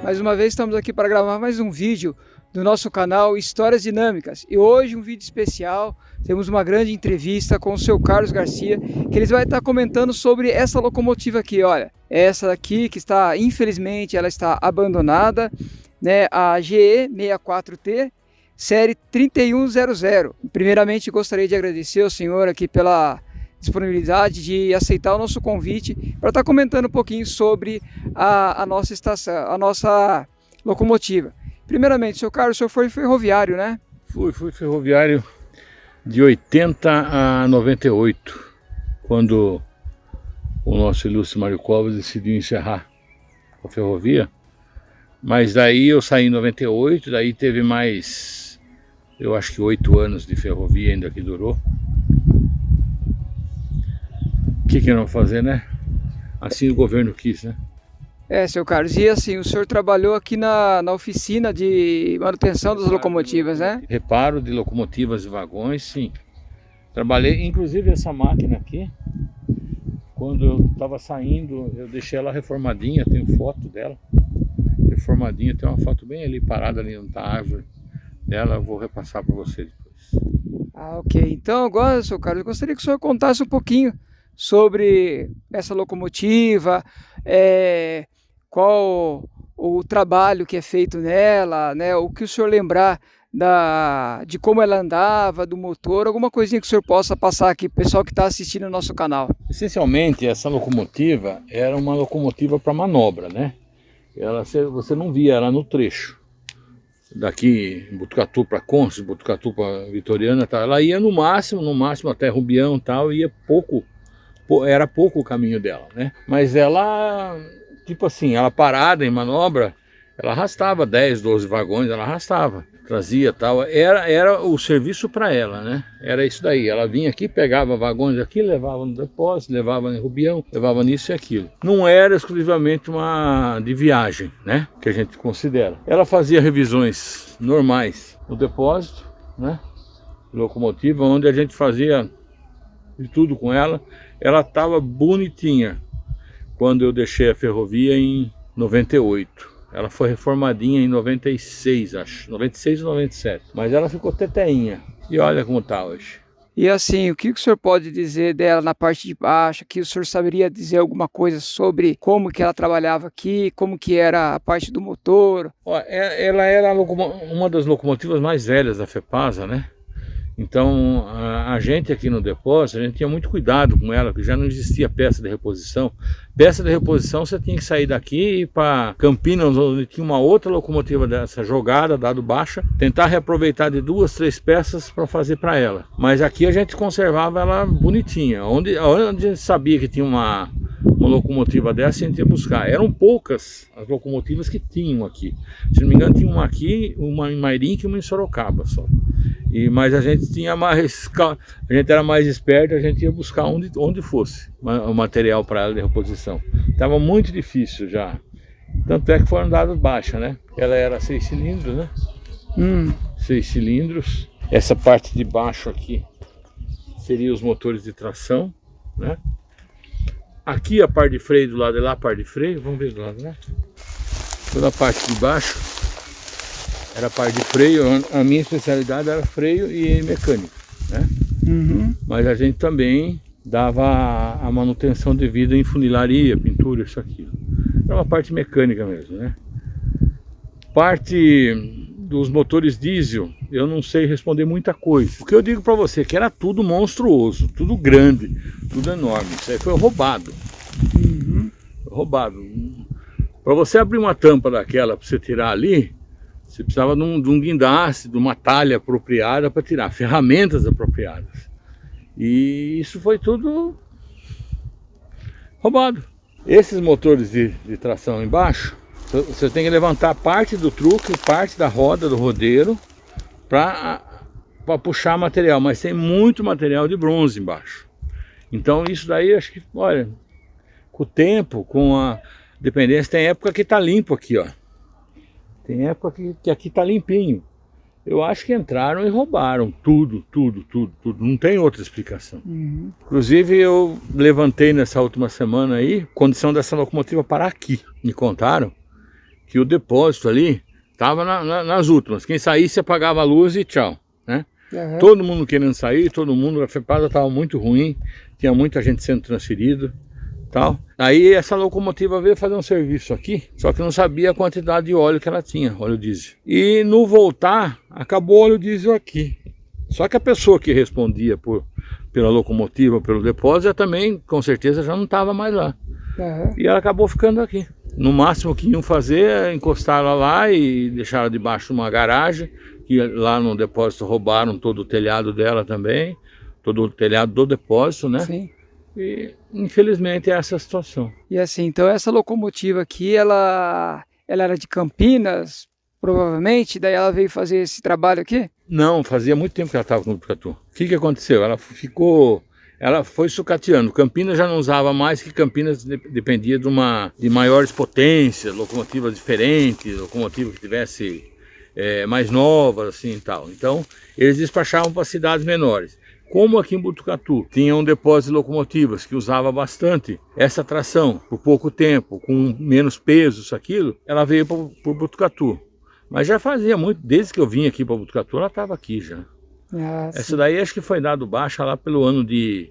Mais uma vez estamos aqui para gravar mais um vídeo do nosso canal Histórias Dinâmicas. E hoje um vídeo especial, temos uma grande entrevista com o seu Carlos Garcia, que ele vai estar comentando sobre essa locomotiva aqui, olha. Essa daqui que está, infelizmente, ela está abandonada, né? A GE 64T, série 3100. Primeiramente gostaria de agradecer ao senhor aqui pela disponibilidade de aceitar o nosso convite para estar comentando um pouquinho sobre a nossa estação, a nossa locomotiva. Primeiramente, seu Carlos, o senhor foi ferroviário, né? Fui ferroviário de 80 a 98, quando o nosso ilustre Mário Covas decidiu encerrar a ferrovia. Mas daí eu saí em 98, daí teve mais, eu acho que 8 anos de ferrovia ainda que durou. O que não fazer, né? Assim o governo quis, né? Seu Carlos, e assim, o senhor trabalhou aqui na oficina de manutenção das locomotivas, né? Reparo de locomotivas e vagões, sim. Trabalhei, inclusive essa máquina aqui, quando eu estava saindo, eu deixei ela reformadinha, tenho foto dela. Reformadinha, tem uma foto bem ali, parada ali na árvore dela, eu vou repassar para você depois. Ah, ok. Então agora, seu Carlos, eu gostaria que o senhor contasse um pouquinho sobre essa locomotiva, qual o trabalho que é feito nela, né? O que o senhor lembrar de como ela andava, do motor, alguma coisinha que o senhor possa passar aqui para o pessoal que está assistindo o nosso canal. Essencialmente, essa locomotiva era uma locomotiva para manobra, né? Você não via ela no trecho. Daqui em Botucatu para Consul, Botucatu para Vitoriana, tá? Ela ia no máximo até Rubião, tal, ia pouco. Era pouco o caminho dela, né? Mas ela, tipo assim, ela parada em manobra, ela arrastava 10, 12 vagões, ela arrastava, trazia tal. Era o serviço para ela, né? Era isso daí. Ela vinha aqui, pegava vagões aqui, levava no depósito, levava em Rubião, levava nisso e aquilo. Não era exclusivamente uma de viagem, né? Que a gente considera. Ela fazia revisões normais no depósito, né? Locomotiva, onde a gente fazia de tudo com ela. Ela estava bonitinha quando eu deixei a ferrovia em 98. Ela foi reformadinha em 96, acho. 96 ou 97. Mas ela ficou teteinha. E olha como está hoje. E assim, o que o senhor pode dizer dela na parte de baixo? Que o senhor saberia dizer alguma coisa sobre como que ela trabalhava aqui, como que era a parte do motor? Ela era uma das locomotivas mais velhas da FEPASA, né? Então, a gente aqui no depósito, a gente tinha muito cuidado com ela, porque já não existia peça de reposição. Peça de reposição, você tinha que sair daqui e ir para Campinas, onde tinha uma outra locomotiva dessa jogada, dado baixa, tentar reaproveitar de 2, 3 peças para fazer para ela. Mas aqui a gente conservava ela bonitinha. Onde a gente sabia que tinha uma locomotiva dessa, a gente ia buscar. Eram poucas as locomotivas que tinham aqui. Se não me engano, tinha uma aqui, uma em Mairim e uma em Sorocaba só. Mas a gente tinha mais, a gente era mais esperto, a gente ia buscar onde fosse o material para ela de reposição. Estava muito difícil já. Tanto é que foram dados baixa, né? Ela era 6 cilindros, né? 6 cilindros. Essa parte de baixo aqui seria os motores de tração, né? Aqui a parte de freio do lado de lá, a parte de freio, vamos ver do lado, né? Toda a parte de baixo era a parte de freio. A minha especialidade era freio e mecânico, né? Mas a gente também dava a manutenção devida em funilaria, pintura, isso aqui. Era uma parte mecânica mesmo, né? Parte dos motores diesel, eu não sei responder muita coisa. O que eu digo para você é que era tudo monstruoso, tudo grande, tudo enorme. Isso aí foi roubado. Roubado. Para você abrir uma tampa daquela, para você tirar ali, você precisava de um guindaste, de uma talha apropriada para tirar, ferramentas apropriadas. E isso foi tudo roubado. Esses motores de tração embaixo, você tem que levantar parte do truque, parte da roda do rodeiro para puxar material, mas tem muito material de bronze embaixo. Então isso daí, acho que, olha, com o tempo, com a dependência, tem época que tá limpo aqui, ó. Tem época que aqui tá limpinho. Eu acho que entraram e roubaram tudo. Não tem outra explicação. Inclusive eu levantei nessa última semana aí, condição dessa locomotiva parar aqui. Me contaram que o depósito ali estava nas últimas. Quem saísse apagava a luz e tchau, né? Uhum. Todo mundo querendo sair, todo mundo, a FEPASA estava muito ruim, tinha muita gente sendo transferido, tal. Aí essa locomotiva veio fazer um serviço aqui, só que não sabia a quantidade de óleo que ela tinha, óleo diesel. E no voltar, acabou o óleo diesel aqui. Só que a pessoa que respondia pela locomotiva, pelo depósito, também, com certeza, já não estava mais lá. Uhum. E ela acabou ficando aqui. No máximo que iam fazer é encostar ela lá e deixar ela debaixo de uma garagem, que lá no depósito roubaram todo o telhado dela também, todo o telhado do depósito, né? Sim. E infelizmente é essa a situação. E assim, então essa locomotiva aqui, ela era de Campinas, provavelmente, daí ela veio fazer esse trabalho aqui? Não, fazia muito tempo que ela estava com o Botucatu. O que aconteceu? Ela foi sucateando. Campinas já não usava mais, que Campinas dependia de maiores potências, locomotivas diferentes, locomotivas que tivesse mais novas, assim e tal. Então, eles despachavam para cidades menores. Como aqui em Botucatu tinha um depósito de locomotivas que usava bastante essa tração por pouco tempo, com menos peso, isso, aquilo, ela veio para o Botucatu. Mas já fazia muito, desde que eu vim aqui para Botucatu, ela estava aqui já. Ah, essa daí acho que foi dado baixa lá pelo ano de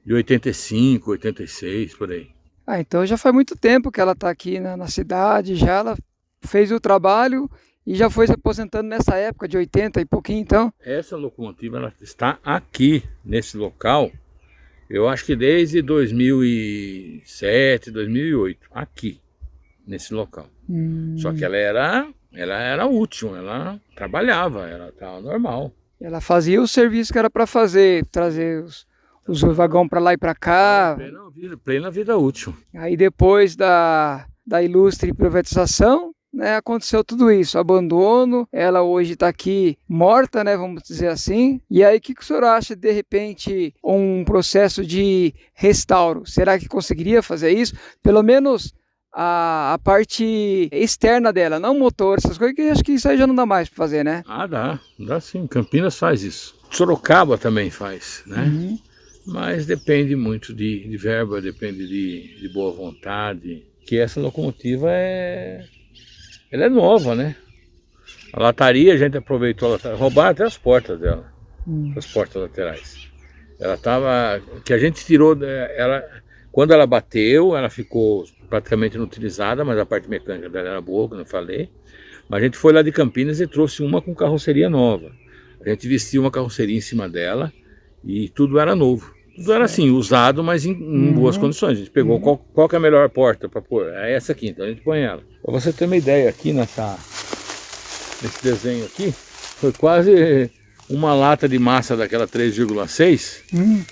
85, 86, por aí. Ah, então já faz muito tempo que ela está aqui na cidade, já ela fez o trabalho e já foi se aposentando nessa época de 80 e pouquinho, então? Essa locomotiva ela está aqui, nesse local, eu acho que desde 2007, 2008, aqui, nesse local. Só que ela era útil, ela trabalhava, ela estava normal. Ela fazia o serviço que era para fazer, trazer os vagões para lá e para cá. Plena vida útil. Aí depois da ilustre privatização, né, aconteceu tudo isso, abandono, ela hoje está aqui morta, né, vamos dizer assim. E aí o que o senhor acha, de repente, um processo de restauro? Será que conseguiria fazer isso? Pelo menos a parte externa dela, não motor, essas coisas, que acho que isso aí já não dá mais para fazer, né? Ah, dá sim, Campinas faz isso. Sorocaba também faz, né? Uhum. Mas depende muito de verba, depende de boa vontade, que essa locomotiva ela é nova, né? A lataria a gente aproveitou, roubaram até as portas dela, as portas laterais. Ela estava, que a gente tirou, quando ela bateu, ela ficou praticamente inutilizada, mas a parte mecânica dela era boa, como eu falei. Mas a gente foi lá de Campinas e trouxe uma com carroceria nova. A gente vestiu uma carroceria em cima dela e tudo era novo. Tudo era assim, usado, mas em boas condições. A gente pegou qual que é a melhor porta para pôr? É essa aqui, então a gente põe ela. Para você ter uma ideia, aqui nesse desenho aqui, foi quase uma lata de massa daquela 3,6.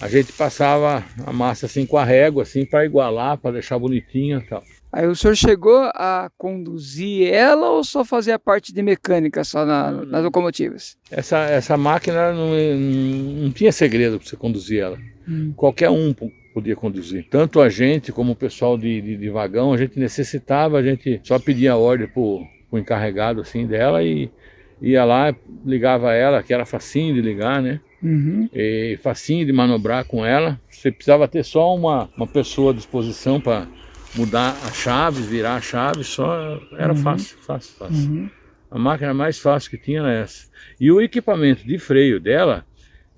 A gente passava a massa assim com a régua, assim, para igualar, para deixar bonitinha e tal. Aí o senhor chegou a conduzir ela ou só fazia a parte de mecânica só nas locomotivas? Essa máquina não tinha segredo para você conduzir ela. Qualquer um podia conduzir. Tanto a gente como o pessoal de vagão, a gente necessitava, a gente só pedia a ordem para o encarregado assim, dela e ia lá, ligava ela, que era facinho de ligar, né? E facinho de manobrar com ela. Você precisava ter só uma pessoa à disposição para mudar as chaves, virar as chaves, só era fácil. A máquina mais fácil que tinha era essa. E o equipamento de freio dela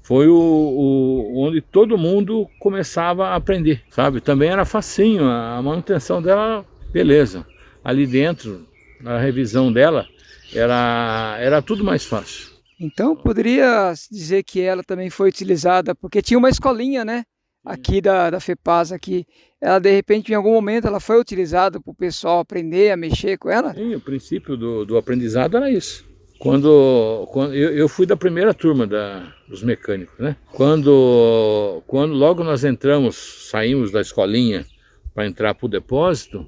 foi onde todo mundo começava a aprender, sabe? Também era facinho, a manutenção dela, beleza. Ali dentro, a revisão dela, era tudo mais fácil. Então poderia dizer que ela também foi utilizada, porque tinha uma escolinha, né? Aqui da FEPASA, aqui, ela de repente em algum momento ela foi utilizada para o pessoal aprender a mexer com ela? Sim, o princípio do aprendizado era isso. Quando eu fui da primeira turma dos mecânicos, né? Quando logo nós saímos da escolinha para entrar para o depósito,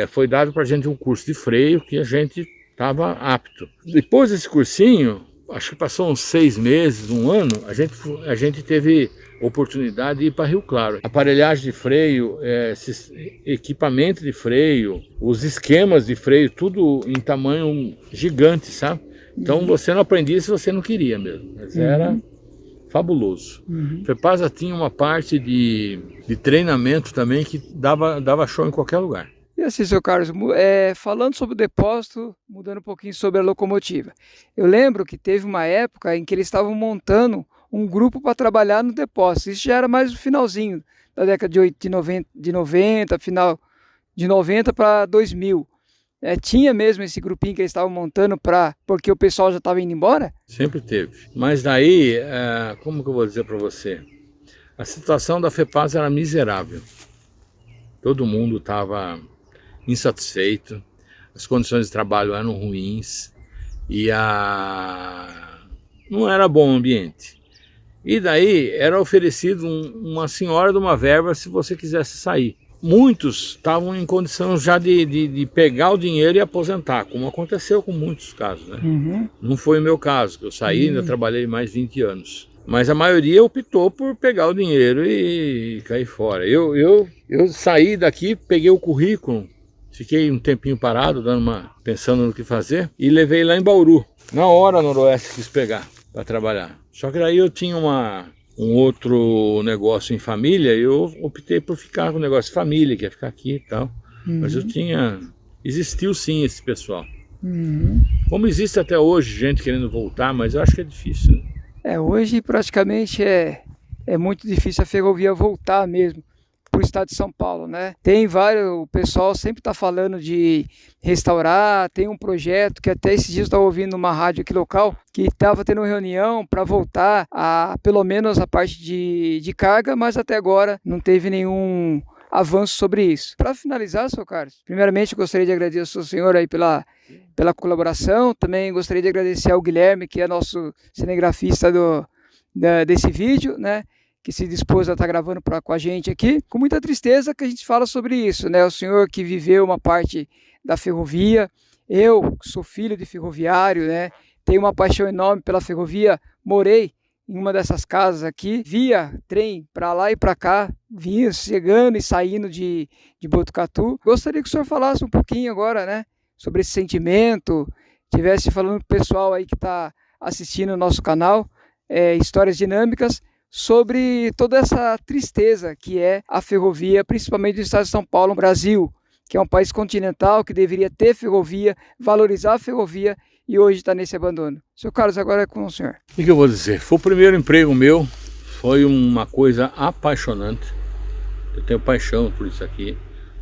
foi dado para a gente um curso de freio que a gente estava apto. Depois desse cursinho, acho que passou uns 6 meses, um ano, a gente teve oportunidade de ir para Rio Claro. Aparelhagem de freio, equipamento de freio, os esquemas de freio, tudo em tamanho gigante, sabe? Então você não aprendia se você não queria mesmo, mas era fabuloso. FEPASA tinha uma parte de treinamento também que dava show em qualquer lugar. E assim, seu Carlos, falando sobre o depósito, mudando um pouquinho sobre a locomotiva. Eu lembro que teve uma época em que eles estavam montando um grupo para trabalhar no depósito. Isso já era mais o finalzinho da década de 90, final de 90 para 2000. Tinha mesmo esse grupinho que eles estavam montando porque o pessoal já estava indo embora? Sempre teve. Mas daí, como que eu vou dizer para você? A situação da FEPASA era miserável. Todo mundo estava insatisfeito, as condições de trabalho eram ruins e não era bom o ambiente. E daí era oferecido uma senhora de uma verba se você quisesse sair. Muitos estavam em condição já de pegar o dinheiro e aposentar, como aconteceu com muitos casos, né? Uhum. Não foi o meu caso, que eu saí, ainda trabalhei mais 20 anos. Mas a maioria optou por pegar o dinheiro e cair fora. Eu saí daqui, peguei o currículo, fiquei um tempinho parado, pensando no que fazer, e levei lá em Bauru. Na hora, Noroeste quis pegar para trabalhar. Só que daí eu tinha um outro negócio em família, e eu optei por ficar com o negócio de família, que ia ficar aqui e tal. Mas existiu sim esse pessoal. Como existe até hoje gente querendo voltar, mas eu acho que é difícil, né? Hoje praticamente é muito difícil a ferrovia voltar mesmo para o estado de São Paulo, né? O pessoal sempre está falando de restaurar, tem um projeto que até esses dias eu estava ouvindo numa rádio aqui local, que estava tendo uma reunião para voltar pelo menos a parte de carga, mas até agora não teve nenhum avanço sobre isso. Para finalizar, seu Carlos, primeiramente eu gostaria de agradecer ao senhor aí pela colaboração. Também gostaria de agradecer ao Guilherme, que é nosso cinegrafista desse vídeo, né? Que se dispôs a estar gravando com a gente aqui. Com muita tristeza que a gente fala sobre isso, né? O senhor que viveu uma parte da ferrovia, eu sou filho de ferroviário, né? Tenho uma paixão enorme pela ferrovia, morei em uma dessas casas aqui, via trem para lá e para cá, vinha chegando e saindo de Botucatu. Gostaria que o senhor falasse um pouquinho agora, né? Sobre esse sentimento, estivesse falando para o pessoal aí que está assistindo o nosso canal, Histórias Dinâmicas, sobre toda essa tristeza que é a ferrovia, principalmente no estado de São Paulo, no Brasil, que é um país continental, que deveria ter ferrovia, valorizar a ferrovia, e hoje está nesse abandono. Seu Carlos, agora é com o senhor. O que eu vou dizer? Foi o primeiro emprego meu, foi uma coisa apaixonante. Eu tenho paixão por isso aqui,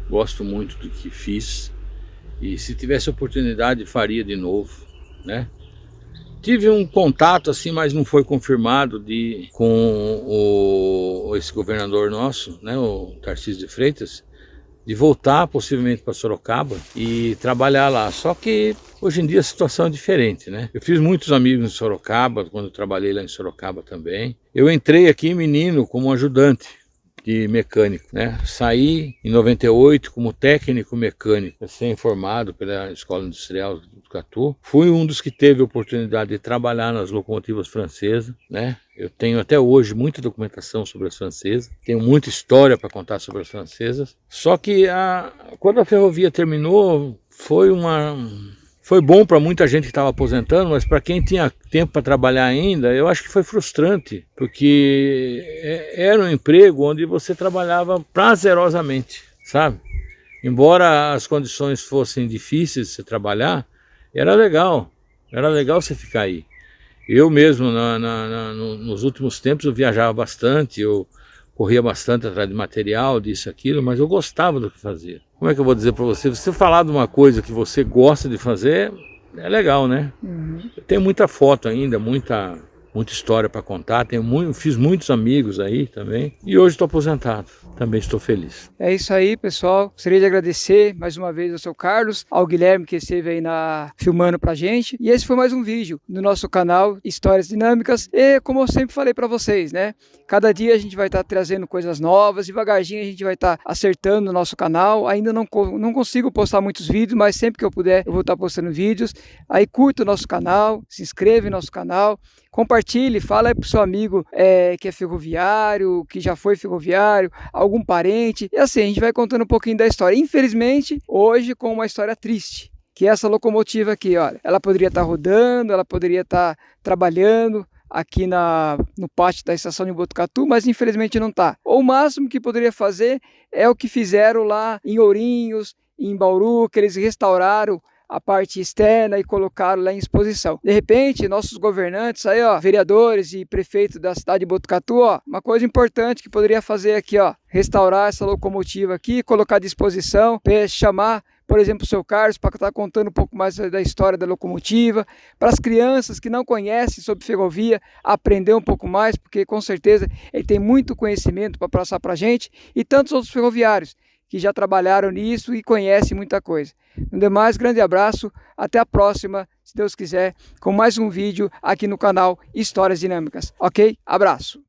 gosto muito do que fiz. E se tivesse oportunidade, faria de novo, né? Tive um contato assim, mas não foi confirmado com esse governador nosso, né, o Tarcísio de Freitas, de voltar possivelmente para Sorocaba e trabalhar lá. Só que hoje em dia a situação é diferente, né? Eu fiz muitos amigos em Sorocaba, quando eu trabalhei lá em Sorocaba também. Eu entrei aqui menino como ajudante de mecânico, né? Saí em 98 como técnico mecânico, recém-formado pela Escola Industrial de Botucatu. Fui um dos que teve a oportunidade de trabalhar nas locomotivas francesas, né? Eu tenho até hoje muita documentação sobre as francesas, tenho muita história para contar sobre as francesas. Só que quando a ferrovia terminou, foi bom para muita gente que estava aposentando, mas para quem tinha tempo para trabalhar ainda, eu acho que foi frustrante, porque era um emprego onde você trabalhava prazerosamente, sabe? Embora as condições fossem difíceis de você trabalhar, era legal você ficar aí. Eu mesmo, nos últimos tempos, eu viajava bastante, eu corria bastante atrás de material, disso, aquilo, mas eu gostava do que fazia. Como é que eu vou dizer para você? Você falar de uma coisa que você gosta de fazer, é legal, né? Eu tenho muita foto ainda, muita história para contar, fiz muitos amigos aí também, e hoje estou aposentado, também estou feliz. É isso aí, pessoal. Gostaria de agradecer mais uma vez ao seu Carlos, ao Guilherme que esteve aí filmando pra gente, e esse foi mais um vídeo do nosso canal Histórias Dinâmicas, e como eu sempre falei para vocês, né? Cada dia a gente vai estar trazendo coisas novas, devagarzinho a gente vai estar acertando o nosso canal. Ainda não consigo postar muitos vídeos, mas sempre que eu puder eu vou estar postando vídeos. Aí curta o nosso canal, se inscreve no nosso canal, compartilhe, fala aí pro seu amigo que é ferroviário, que já foi ferroviário, algum parente, e assim a gente vai contando um pouquinho da história. Infelizmente, hoje com uma história triste, que é essa locomotiva aqui, olha, ela poderia estar rodando, ela poderia estar trabalhando aqui no pátio da estação de Botucatu, mas infelizmente não está. O máximo que poderia fazer é o que fizeram lá em Ourinhos, em Bauru, que eles restauraram a parte externa e colocaram lá em exposição. De repente, nossos governantes aí, ó, vereadores e prefeito da cidade de Botucatu, ó, uma coisa importante que poderia fazer aqui, ó, restaurar essa locomotiva aqui, colocar à disposição, chamar, por exemplo, o seu Carlos para estar contando um pouco mais da história da locomotiva, para as crianças que não conhecem sobre ferrovia, aprender um pouco mais, porque com certeza ele tem muito conhecimento para passar para a gente, e tantos outros ferroviários que já trabalharam nisso e conhecem muita coisa. No demais, grande abraço, até a próxima, se Deus quiser, com mais um vídeo aqui no canal Histórias Dinâmicas, ok? Abraço!